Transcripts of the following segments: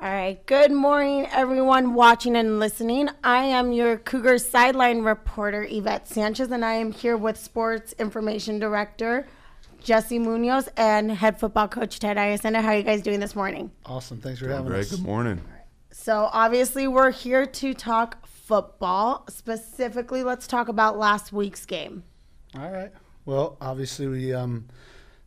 All right. Good morning, everyone watching and listening. I am your Cougar sideline reporter, Yvette Sanchez, and I am here with Sports Information Director Jesse Munoz and head football coach Ted Iacenda. How are you guys doing this morning? Awesome. Thanks for having us. Good morning. So obviously we're here to talk football. Specifically, let's talk about last week's game. All right. Well, obviously we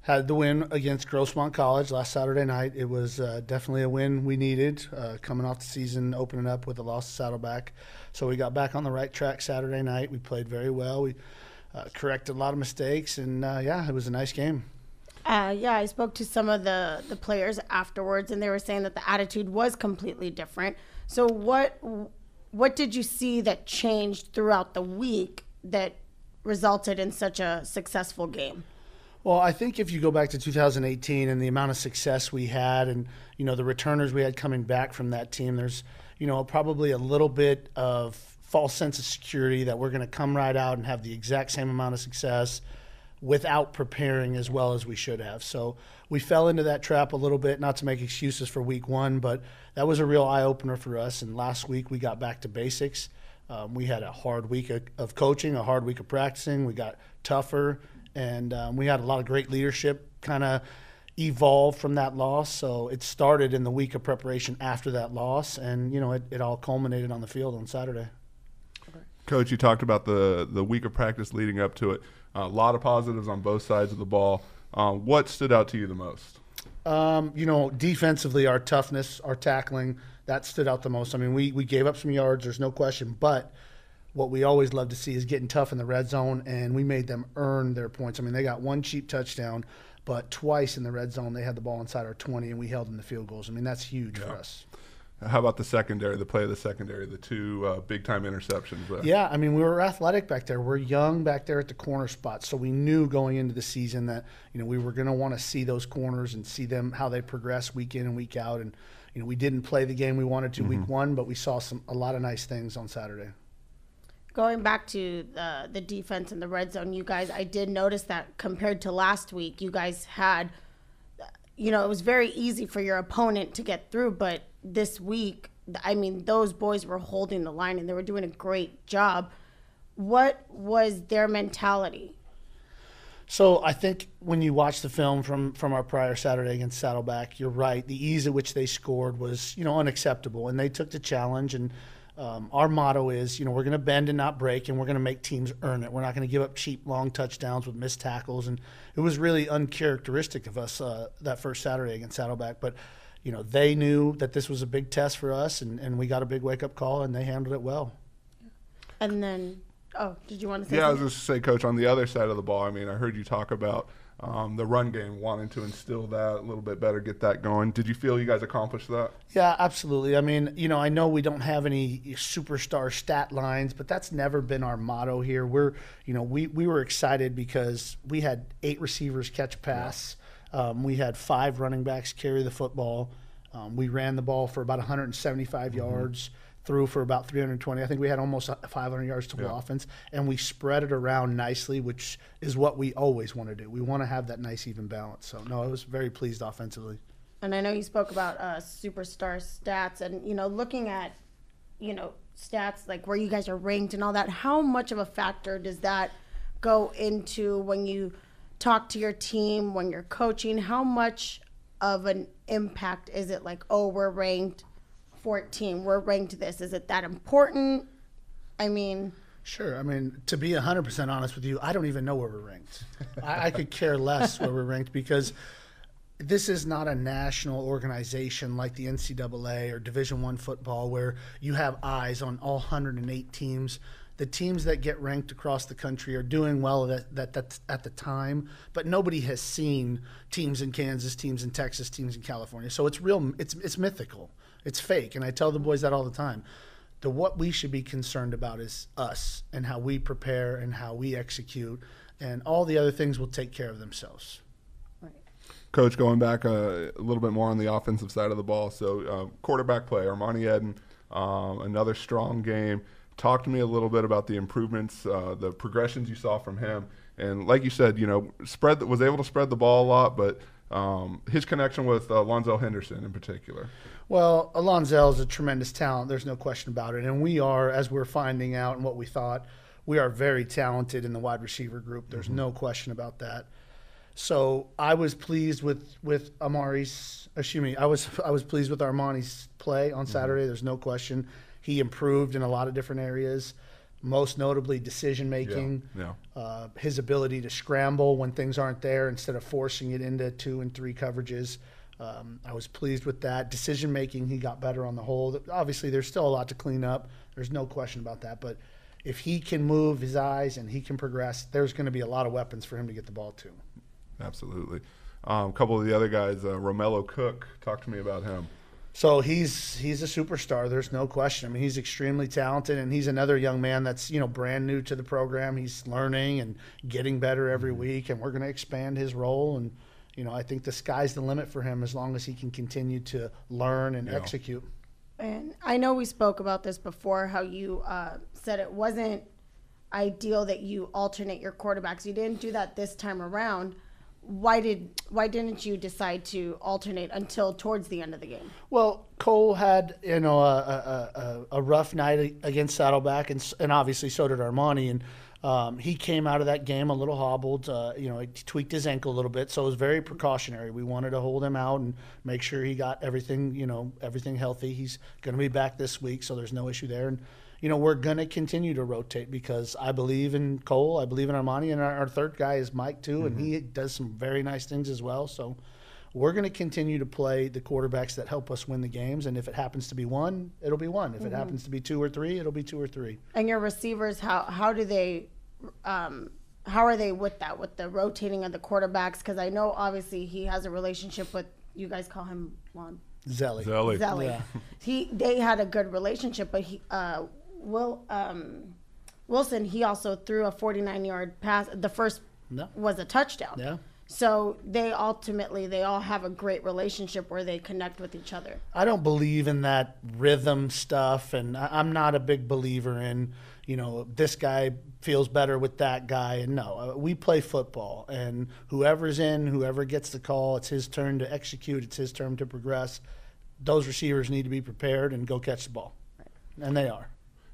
had the win against Grossmont College last Saturday night. It was definitely a win we needed coming off the season, opening up with a loss to Saddleback. So we got back on the right track Saturday night. We played very well. We corrected a lot of mistakes, and, it was a nice game. I spoke to some of the players afterwards, and they were saying that the attitude was completely different. So what did you see that changed throughout the week that resulted in such a successful game? Well, I think if you go back to 2018 and the amount of success we had and, the returners we had coming back from that team, there's, probably a little bit of false sense of security that we're going to come right out and have the exact same amount of success without preparing as well as we should have. So we fell into that trap a little bit, not to make excuses for week one, but that was a real eye-opener for us. And last week we got back to basics. We had a hard week of coaching, a hard week of practicing. We got tougher. And we had a lot of great leadership kind of evolve from that loss. So it started in the week of preparation after that loss, and, it all culminated on the field on Saturday. Coach, you talked about the week of practice leading up to it. A lot of positives on both sides of the ball. What stood out to you the most? Defensively, our toughness, our tackling, that stood out the most. I mean, we gave up some yards, there's no question, but what we always love to see is getting tough in the red zone, and we made them earn their points. I mean, they got one cheap touchdown, but twice in the red zone they had the ball inside our 20, and we held them to field goals. I mean, that's huge for us. How about the secondary, the play of the secondary, the two big-time interceptions? Yeah, I mean, we were athletic back there. We're young back there at the corner spot, so we knew going into the season that, we were going to want to see those corners and see them, how they progress week in and week out. And, we didn't play the game we wanted to week one, but we saw a lot of nice things on Saturday. Going back to the defense in the red zone, you guys, I did notice that compared to last week, you guys had, it was very easy for your opponent to get through. But this week, I mean, those boys were holding the line and they were doing a great job. What was their mentality? So I think when you watch the film from our prior Saturday against Saddleback, you're right. The ease at which they scored was, unacceptable. And they took the challenge, and our motto is, we're going to bend and not break, and we're going to make teams earn it. We're not going to give up cheap, long touchdowns with missed tackles. And it was really uncharacteristic of us that first Saturday against Saddleback. But, they knew that this was a big test for us, and we got a big wake-up call, and they handled it well. And then, did you want to say something? I was just to say, Coach, on the other side of the ball, I mean, I heard you talk about the run game, wanting to instill that a little bit better, get that going. Did you feel you guys accomplished that? Yeah, absolutely. I mean, I know we don't have any superstar stat lines, but that's never been our motto here. We were excited because we had 8 receivers catch a pass. We had 5 running backs carry the football. We ran the ball for about 175 yards. Threw for about 320. I think we had almost 500 yards total offense, and we spread it around nicely, which is what we always want to do. We want to have that nice even balance. So, no, I was very pleased offensively. And I know you spoke about superstar stats and, looking at, stats like where you guys are ranked and all that. How much of a factor does that go into when you talk to your team, when you're coaching? How much of an impact is it like, we're ranked 14, we're ranked this? Is it that important? I mean, sure. I mean, to be 100% honest with you, I don't even know where we're ranked. I could care less where we're ranked, because this is not a national organization like the NCAA or Division I football where you have eyes on all 108 teams. The teams that get ranked across the country are doing well that's at the time, but nobody has seen teams in Kansas, teams in Texas, teams in California. So it's real. It's mythical. It's fake, and I tell the boys that all the time. What we should be concerned about is us and how we prepare and how we execute, and all the other things will take care of themselves. Right. Coach, going back a little bit more on the offensive side of the ball, so quarterback play, Armani Eden, another strong game. Talk to me a little bit about the improvements, the progressions you saw from him, And like you said, was able to spread the ball a lot, but his connection with Lonzel Henderson in particular. Well, Alonzel is a tremendous talent. There's no question about it. And we are, as we're finding out and what we thought, we are very talented in the wide receiver group. There's no question about that. So I was pleased with Armani's play on Saturday. There's no question. He improved in a lot of different areas, most notably decision making, his ability to scramble when things aren't there instead of forcing it into 2 and 3 coverages. I was pleased with that. Decision making, he got better on the whole. Obviously, there's still a lot to clean up. There's no question about that. But if he can move his eyes and he can progress, there's going to be a lot of weapons for him to get the ball to. Absolutely. A couple of the other guys, Romello Cook, talk to me about him. So he's a superstar. There's no question. I mean, he's extremely talented, and he's another young man that's brand new to the program. He's learning and getting better every week, and we're going to expand his role. And I think the sky's the limit for him as long as he can continue to learn and execute. And I know we spoke about this before, how you said it wasn't ideal that you alternate your quarterbacks. You didn't do that this time around. Why didn't you decide to alternate until towards the end of the game? Well, Cole had a rough night against Saddleback, and obviously so did Armani. And he came out of that game a little hobbled. He tweaked his ankle a little bit, so it was very precautionary. We wanted to hold him out and make sure he got everything healthy. He's going to be back this week, so there's no issue there. And we're going to continue to rotate because I believe in Cole, I believe in Armani, and our third guy is Mike too, and he does some very nice things as well. So we're going to continue to play the quarterbacks that help us win the games, and if it happens to be 1, it'll be 1. If it happens to be 2 or 3, it'll be 2 or 3. And your receivers, how are they with that, with the rotating of the quarterbacks? Because I know obviously he has a relationship with, you guys call him Juan? Zelly. Yeah. They had a good relationship, but Wilson, he also threw a 49-yard pass. The first was a touchdown. Yeah. So they all have a great relationship where they connect with each other. I don't believe in that rhythm stuff, and I'm not a big believer in, this guy feels better with that guy. And no, we play football, and whoever gets the call, it's his turn to execute, it's his turn to progress. Those receivers need to be prepared and go catch the ball. Right. And they are.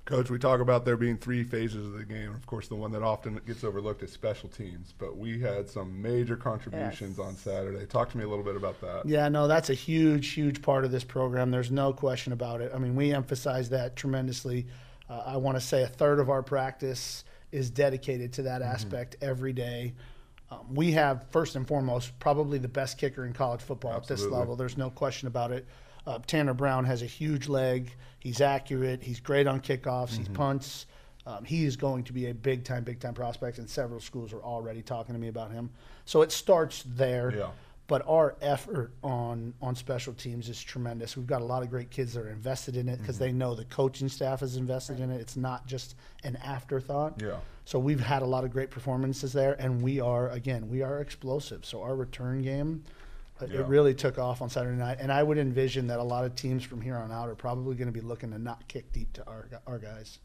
Coach, we talk about there being 3 phases of the game. Of course, the one that often gets overlooked is special teams, but we had some major contributions on Saturday. Talk to me a little bit about that. Yeah, no, that's a huge, huge part of this program. There's no question about it. I mean, we emphasize that tremendously. I want to say a third of our practice is dedicated to that aspect every day. We have, first and foremost, probably the best kicker in college football at this level. There's no question about it. Tanner Brown has a huge leg. He's accurate. He's great on kickoffs. He punts. He is going to be a big-time prospect, and several schools are already talking to me about him. So it starts there. Yeah. But our effort on special teams is tremendous. We've got a lot of great kids that are invested in it because they know the coaching staff is invested in it. It's not just an afterthought. Yeah. So we've had a lot of great performances there, and we are explosive. So our return game, it really took off on Saturday night. And I would envision that a lot of teams from here on out are probably going to be looking to not kick deep to our guys.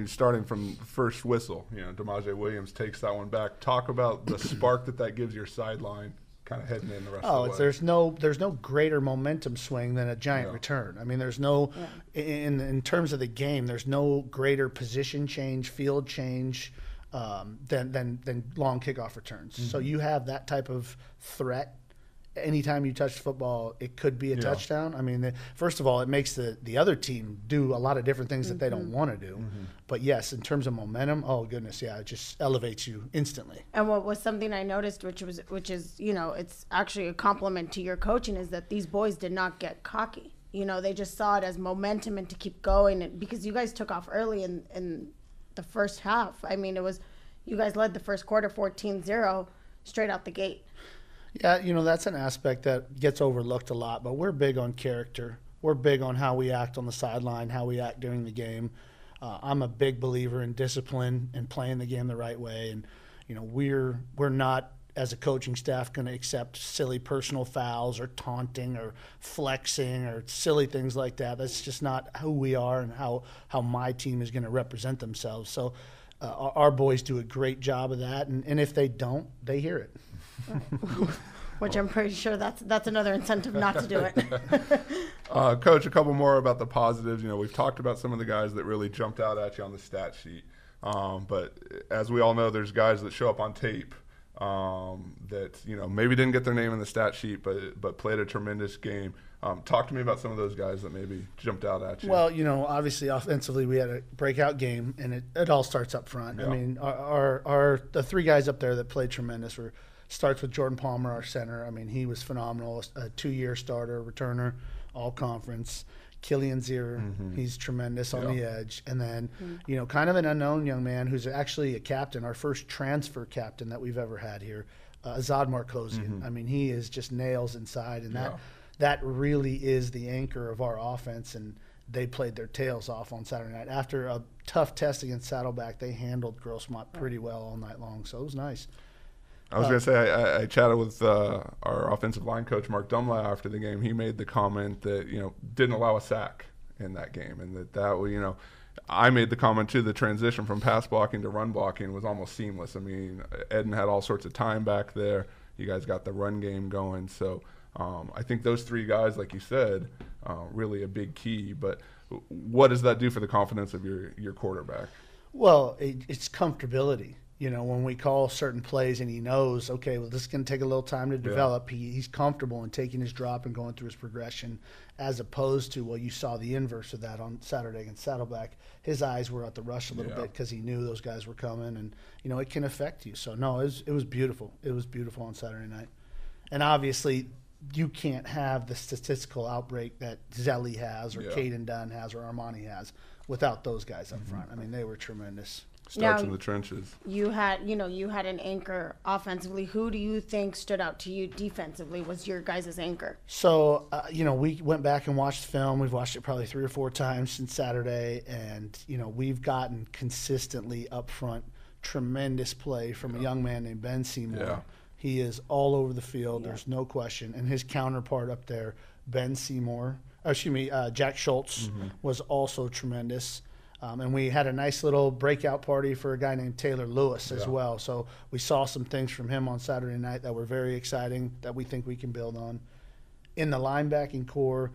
Starting from first whistle, DeMaje Williams takes that one back. Talk about the spark that gives your sideline kind of heading in the rest of the way. There's no greater momentum swing than a giant return. I mean, there's no in terms of the game, there's no greater position change, field change than long kickoff returns. So you have that type of threat. Anytime you touch football, it could be a touchdown. I mean, first of all, it makes the other team do a lot of different things that they don't want to do. But yes, in terms of momentum, oh goodness, it just elevates you instantly. And what was something I noticed, which is it's actually a compliment to your coaching, is that these boys did not get cocky. They just saw it as momentum and to keep going, and because you guys took off early in the first half. I mean, you guys led the first quarter 14-0 straight out the gate. Yeah, that's an aspect that gets overlooked a lot, but we're big on character. We're big on how we act on the sideline, how we act during the game. I'm a big believer in discipline and playing the game the right way. And, we're not, as a coaching staff, going to accept silly personal fouls or taunting or flexing or silly things like that. That's just not who we are and how my team is going to represent themselves. So our boys do a great job of that, and if they don't, they hear it. Which I'm pretty sure that's another incentive not to do it. Coach, a couple more about the positives. We've talked about some of the guys that really jumped out at you on the stat sheet. But as we all know, there's guys that show up on tape that maybe didn't get their name in the stat sheet, but played a tremendous game. Talk to me about some of those guys that maybe jumped out at you. Well, obviously offensively we had a breakout game, and it all starts up front. Yeah. I mean, the three guys up there that played tremendous starts with Jordan Palmer, our center. I mean, he was phenomenal. A 2-year starter, returner, all conference. Killian Zier, he's tremendous on the edge. And then, kind of an unknown young man who's actually a captain, our first transfer captain that we've ever had here, Azad Markosian. I mean, he is just nails inside, and that really is the anchor of our offense, and they played their tails off on Saturday night. After a tough test against Saddleback, they handled Grossmont pretty well all night long, so it was nice. I was going to say, I chatted with our offensive line coach, Mark Dumla, after the game. He made the comment that, didn't allow a sack in that game. And that I made the comment, too, the transition from pass blocking to run blocking was almost seamless. I mean, Eden had all sorts of time back there. You guys got the run game going. So I think those three guys, like you said, really a big key. But what does that do for the confidence of your quarterback? Well, it's comfortability. When we call certain plays and he knows, okay, well, this is going to take a little time to develop, he's comfortable in taking his drop and going through his progression, as opposed to, you saw the inverse of that on Saturday against Saddleback. His eyes were at the rush a little bit because he knew those guys were coming, and, it can affect you. So, no, it was beautiful. It was beautiful on Saturday night. And obviously, you can't have the statistical outbreak that Zelly has or Caden Dunn has or Armani has without those guys up front. I mean, they were tremendous. Starts in the trenches. You had an anchor offensively. Who do you think stood out to you defensively was your guys' anchor? So, we went back and watched film. We've watched it probably 3 or 4 times since Saturday, and, we've gotten consistently up front tremendous play from a young man named Ben Seymour. Yeah. He is all over the field. Yeah. There's no question. And his counterpart up there, Jack Schultz, was also tremendous. And we had a nice little breakout party for a guy named Taylor Lewis as well. So we saw some things from him on Saturday night that were very exciting that we think we can build on. In the linebacking core,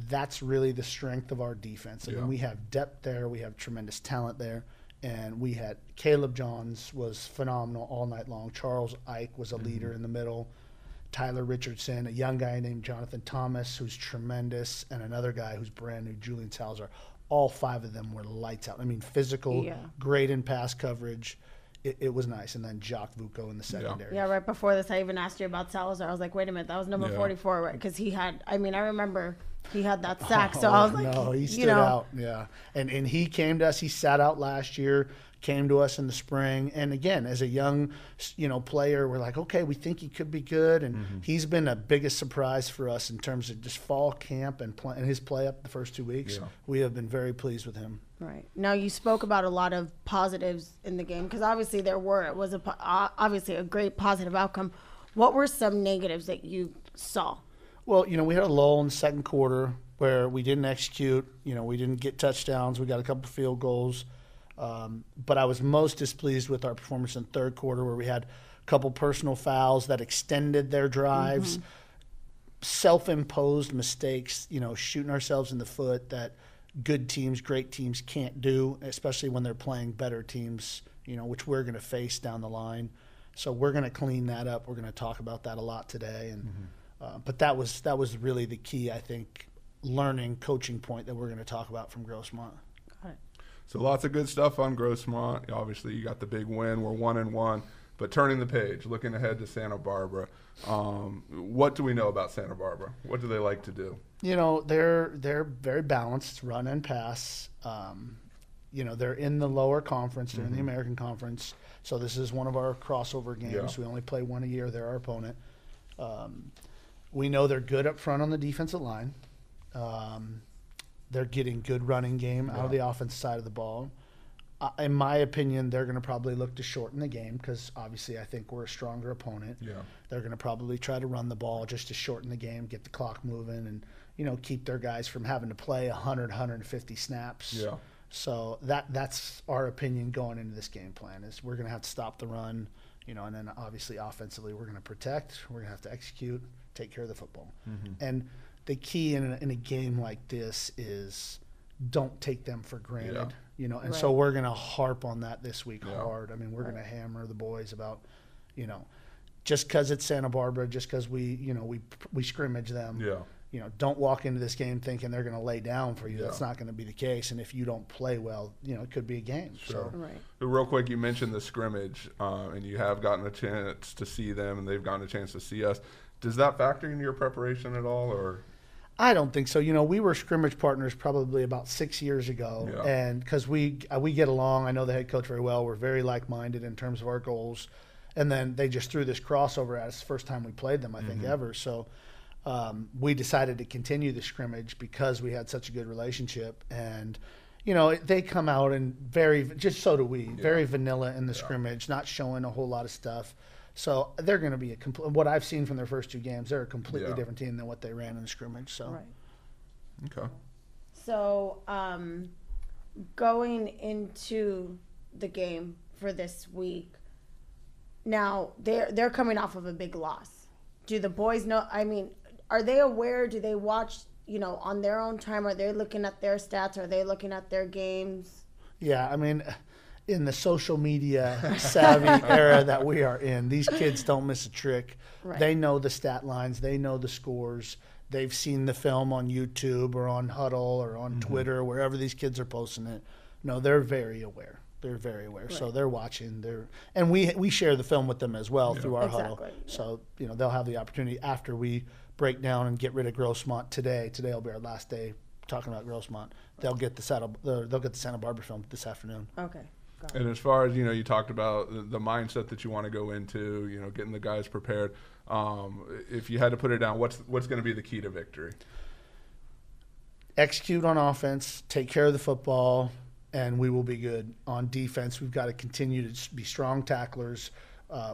that's really the strength of our defense. I mean, we have depth there. We have tremendous talent there. And we had Caleb Johns was phenomenal all night long. Charles Ike was a leader in the middle. Tyler Richardson, a young guy named Jonathan Thomas, who's tremendous, and another guy who's brand new, Julian Salazar. All 5 of them were lights out. I mean, physical, great in pass coverage. It was nice. And then Jacques Vuko in the secondary. Yeah, right before this, I even asked you about Salazar. I was like, wait a minute, that was number 44, right? Because I remember he had that sack. So I was like, no, he stood out. Yeah. And he came to us. He sat out last year, came to us in the spring. And again, as a young, player, we're like, okay, we think he could be good. And he's been the biggest surprise for us in terms of just fall camp and his play up the first 2 weeks. Yeah. We have been very pleased with him. Right. Now, you spoke about a lot of positives in the game because obviously it was obviously a great positive outcome. What were some negatives that you saw? Well, we had a lull in the second quarter where we didn't execute. We didn't get touchdowns. We got a couple field goals. But I was most displeased with our performance in third quarter where we had a couple personal fouls that extended their drives, self-imposed mistakes, shooting ourselves in the foot that good teams, great teams can't do, especially when they're playing better teams, which we're going to face down the line. So we're going to clean that up. We're going to talk about that a lot today. And but that was really the key, I think, learning coaching point that we're going to talk about from Grossmont. Got it. So lots of good stuff on Grossmont. Obviously, you got the big win. We're 1-1. But turning the page, looking ahead to Santa Barbara, what do we know about Santa Barbara? What do they like to do? They're very balanced, run and pass. They're in the lower conference. They're in the American Conference. So this is one of our crossover games. Yeah. We only play one a year. They're our opponent. We know they're good up front on the defensive line. They're getting good running game out of the offensive side of the ball. In my opinion, they're going to probably look to shorten the game because obviously I think we're a stronger opponent. Yeah. They're going to probably try to run the ball just to shorten the game, get the clock moving, and keep their guys from having to play 100, 150 snaps. Yeah. So that's our opinion going into this game plan is we're going to have to stop the run, and then obviously offensively we're going to protect, we're going to have to execute, take care of the football. And the key in a game like this is don't take them for granted, and so we're going to harp on that this week hard. I mean, we're going to hammer the boys about, just because it's Santa Barbara, just because we scrimmage them. Don't walk into this game thinking they're going to lay down for you. That's not going to be the case. And if you don't play well, it could be a game. Sure. Right. But real quick, you mentioned the scrimmage, and you have gotten a chance to see them, and they've gotten a chance to see us. Does that factor into your preparation at all, or? I don't think so. We were scrimmage partners probably about 6 years ago, and because we get along. I know the head coach very well. We're very like-minded in terms of our goals. And then they just threw this crossover at us the first time we played them, I think, ever. So we decided to continue the scrimmage because we had such a good relationship. And, they come out and just so do we, very vanilla in the scrimmage, not showing a whole lot of stuff. So they're going to be what I've seen from their first 2 games, they're a completely different team than what they ran in the scrimmage. So. Right. Okay. So going into the game for this week, now they're coming off of a big loss. Do the boys know? I mean, are they aware? Do they watch, on their own time? Are they looking at their stats? Are they looking at their games? Yeah, I mean, in the social media savvy era that we are in, these kids don't miss a trick. Right. They know the stat lines. They know the scores. They've seen the film on YouTube or on Huddle or on Twitter, wherever these kids are posting it. No, they're very aware. They're very aware. Right. So they're watching. And we share the film with them as well through our Huddle. Yeah. So, they'll have the opportunity after we break down and get rid of Grossmont today. Today will be our last day talking about Grossmont. They'll get the Santa Barbara film this afternoon. Okay. And as far as, you talked about the mindset that you want to go into, getting the guys prepared. If you had to put it down, what's going to be the key to victory? Execute on offense, take care of the football, and we will be good. On defense, we've got to continue to be strong tacklers.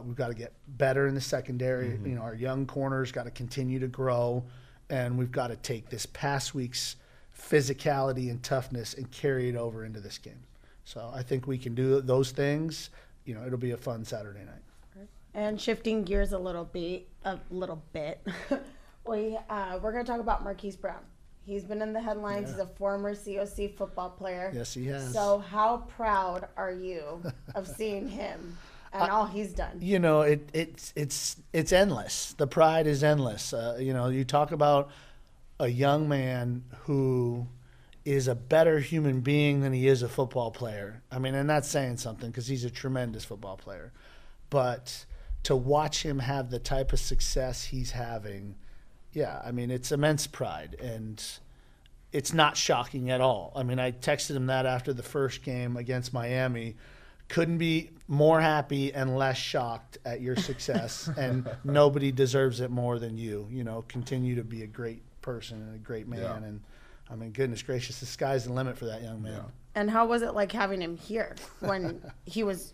We've got to get better in the secondary. Our young corners got to continue to grow, and we've got to take this past week's physicality and toughness and carry it over into this game. So I think we can do those things. It'll be a fun Saturday night. And shifting gears a little bit, we're going to talk about Marquis Brown. He's been in the headlines. He's a former COC football player. Yes, he has. So how proud are you of seeing him and all he's done? It's endless. The pride is endless. You talk about a young man who is a better human being than he is a football player. I mean, and that's saying something because he's a tremendous football player. But to watch him have the type of success he's having, it's immense pride, and it's not shocking at all. I mean, I texted him that after the first game against Miami. Couldn't be more happy and less shocked at your success, and nobody deserves it more than you. Continue to be a great person and a great man, and I mean, goodness gracious, the sky's the limit for that young man. And how was it like having him here when he was,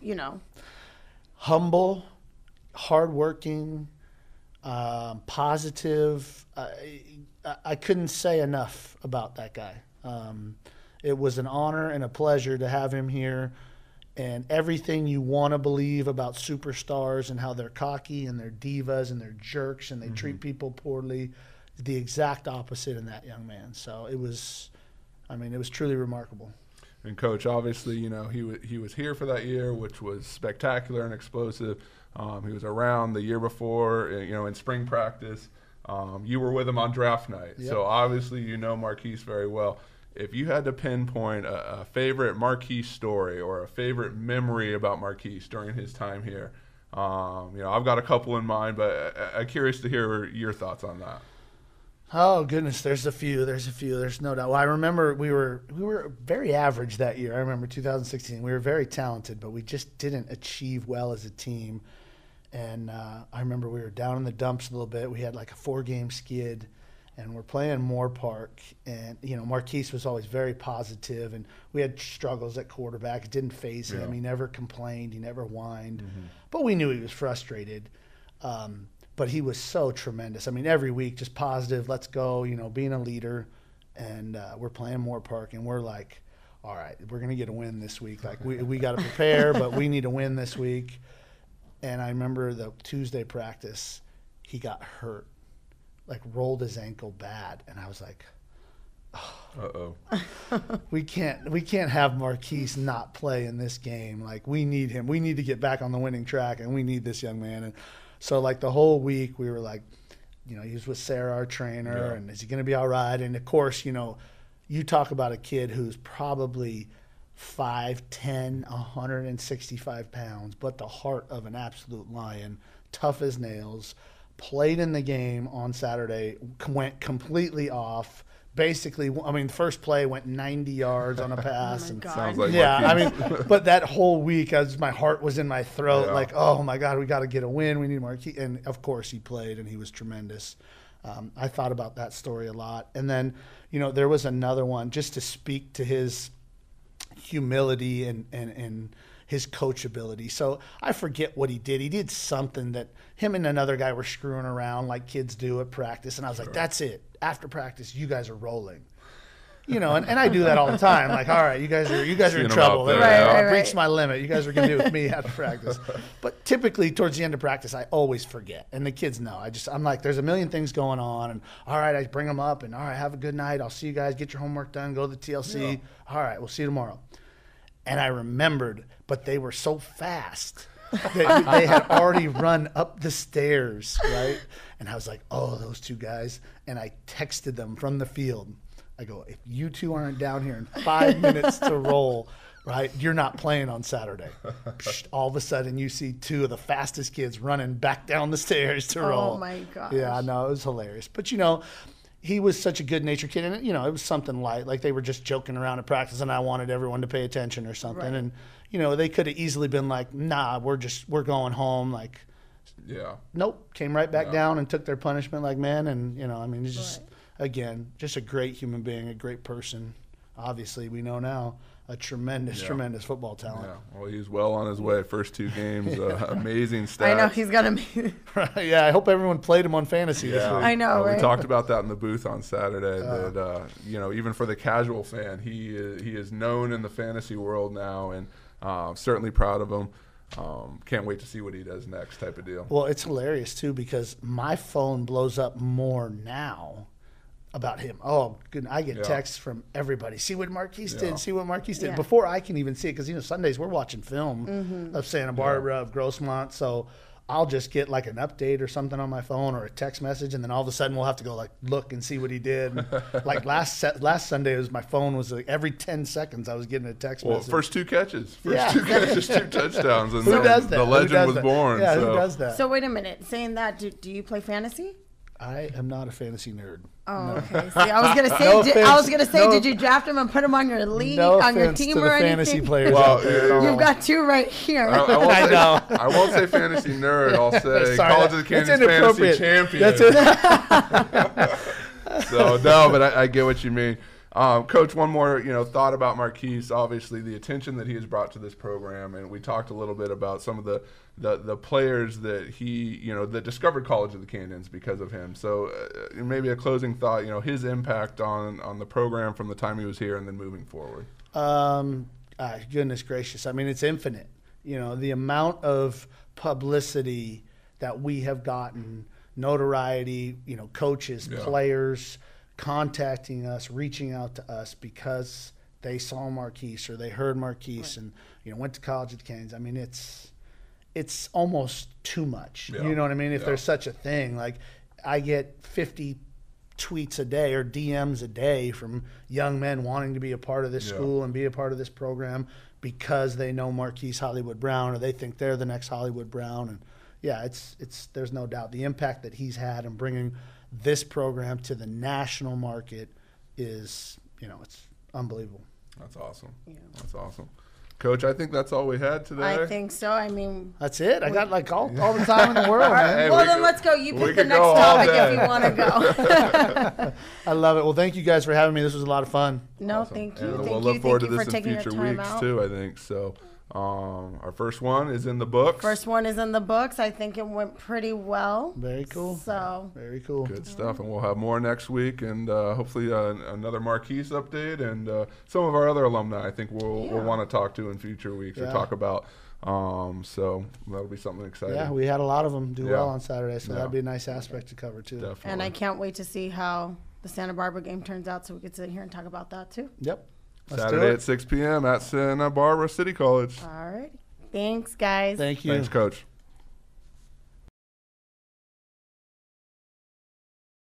humble, hardworking, positive. I couldn't say enough about that guy. It was an honor and a pleasure to have him here. And everything you want to believe about superstars and how they're cocky and they're divas and they're jerks and they treat people poorly, the exact opposite in that young man. So it was truly remarkable. And Coach, obviously, he was here for that year, which was spectacular and explosive. He was around the year before, in spring practice. You were with him on draft night. Yep. So obviously Marquis very well. If you had to pinpoint a favorite Marquis story or a favorite memory about Marquis during his time here, I've got a couple in mind, but I'm curious to hear your thoughts on that. Oh goodness, there's a few. There's no doubt. Well, I remember we were very average that year. I remember 2016. We were very talented, but we just didn't achieve well as a team. And I remember we were down in the dumps a little bit. We had like a 4-game skid, and we're playing Moore Park. And Marquis was always very positive, and we had struggles at quarterback. It didn't faze him. He never complained. He never whined. But we knew he was frustrated. But he was so tremendous. I mean, every week, just positive, let's go, being a leader. And we're playing Moore Park, and we're like, all right, we're going to get a win this week. Like, we got to prepare, but we need a win this week. And I remember the Tuesday practice, he got hurt, like rolled his ankle bad. And I was like, uh-oh. we can't have Marquis not play in this game. Like, we need him. We need to get back on the winning track, and we need this young man. And so, like, the whole week we were like, you know, he was with Sarah, our trainer, and is he going to be all right? And, of course, you know, you talk about a kid who's probably 5'10", 165 pounds, but the heart of an absolute lion, tough as nails, played in the game on Saturday, went completely off. Basically, I mean, the first play went 90 yards on a pass. Oh my God. Sounds like I mean, but that whole week, my heart was in my throat, like, oh my God, we got to get a win. We need Marquis. And of course, he played, and he was tremendous. I thought about that story a lot. And then, you know, there was another one just to speak to his humility and his coachability. So I forget what he did. He did something that him and another guy were screwing around like kids do at practice. And I was like, that's it. After practice, you guys are rolling. You know, and I do that all the time. Like, all right, you guys are in trouble. I've reached my limit. You guys are going to do it with me after practice. But typically towards the end of practice, I always forget. And the kids know. I'm like, there's a million things going on. And all right, I bring them up. And all right, have a good night. I'll see you guys. Get your homework done. Go to the TLC. Yeah. All right, we'll see you tomorrow. And I remembered, but they were so fast. They had already run up the stairs, right? And I was like, oh, those two guys. And I texted them from the field. I go, if you two aren't down here in 5 minutes to roll, right, you're not playing on Saturday. All of a sudden, you see two of the fastest kids running back down the stairs to roll. Oh, my gosh. Yeah, no, it was hilarious. But, you know, he was such a good-natured kid. And, you know, it was something light. Like, they were just joking around at practice, and I wanted everyone to pay attention or something. Right. And, you know, they could have easily been like, nah, we're going home. Like, nope, came right back down and took their punishment like men. And, you know, I mean, it's just... Right. Again, just a great human being, a great person. Obviously, we know now, a tremendous football talent. Yeah, well, he's well on his way. First 2 games, amazing stats. I know, he's going to be. Right, yeah, I hope everyone played him on fantasy this week. I know, right? We talked about that in the booth on Saturday, that, you know, even for the casual fan, he is known in the fantasy world now, and certainly proud of him. Can't wait to see what he does next type of deal. Well, it's hilarious, too, because my phone blows up more now about him. Oh, good. I get texts from everybody. See what Marquis did. See what Marquis did. Before I can even see it, because, you know, Sundays we're watching film of Santa Barbara, of Grossmont. So I'll just get like an update or something on my phone or a text message, and then all of a sudden we'll have to go like look and see what he did. And like last Sunday, my phone was like every 10 seconds I was getting a text message. First 2 catches. First 2 catches, 2 touchdowns. And who does that? The legend was born. Yeah, who does that? So wait a minute. Saying that, do you play fantasy? I am not a fantasy nerd. Oh, okay. See, I was gonna say, did you draft him and put him on your league, on your team, or anything? Fantasy players out there. You've got 2 right here. I know. I won't say fantasy nerd. I'll say College of the Canyons fantasy champion. That's it. So no, but I get what you mean. Coach, one more, you know, thought about Marquis. Obviously, the attention that he has brought to this program, and we talked a little bit about some of the players that he, you know, that discovered College of the Canyons because of him. So maybe a closing thought, you know, his impact on the program from the time he was here and then moving forward. Goodness gracious. I mean, it's infinite. You know, the amount of publicity that we have gotten, notoriety, you know, coaches, players contacting us, reaching out to us because they saw Marquis or they heard Marquis and, you know, went to College of the Canyons. I mean, it's almost too much. You know what I mean? If there's such a thing. Like, I get 50 tweets a day or DMs a day from young men wanting to be a part of this school and be a part of this program because they know Marquis Hollywood Brown or they think they're the next Hollywood Brown. And it's there's no doubt the impact that he's had in bringing this program to the national market is, you know, it's unbelievable. That's awesome. Yeah. That's awesome. Coach, I think that's all we had today. I think so. I mean, that's it. I got like all the time in the world. Hey, well, then let's go. You pick the next topic if you want to go. I love it. Well, thank you guys for having me. This was a lot of fun. No, awesome. Thank you. And we'll look forward to this in future weeks too, I think. So Our first one is in the books. First one is in the books. I think it went pretty well. Very cool. So very cool. Good stuff, and we'll have more next week, and hopefully another Marquis update, and some of our other alumni I think we'll want to talk to in future weeks or talk about. So that'll be something exciting. Yeah, we had a lot of them do well on Saturday, so that'd be a nice aspect to cover too. Definitely. And I can't wait to see how the Santa Barbara game turns out, so we could sit here and talk about that too. Yep. Let's Saturday at 6 p.m. at Santa Barbara City College. All right. Thanks, guys. Thank you. Thanks, Coach.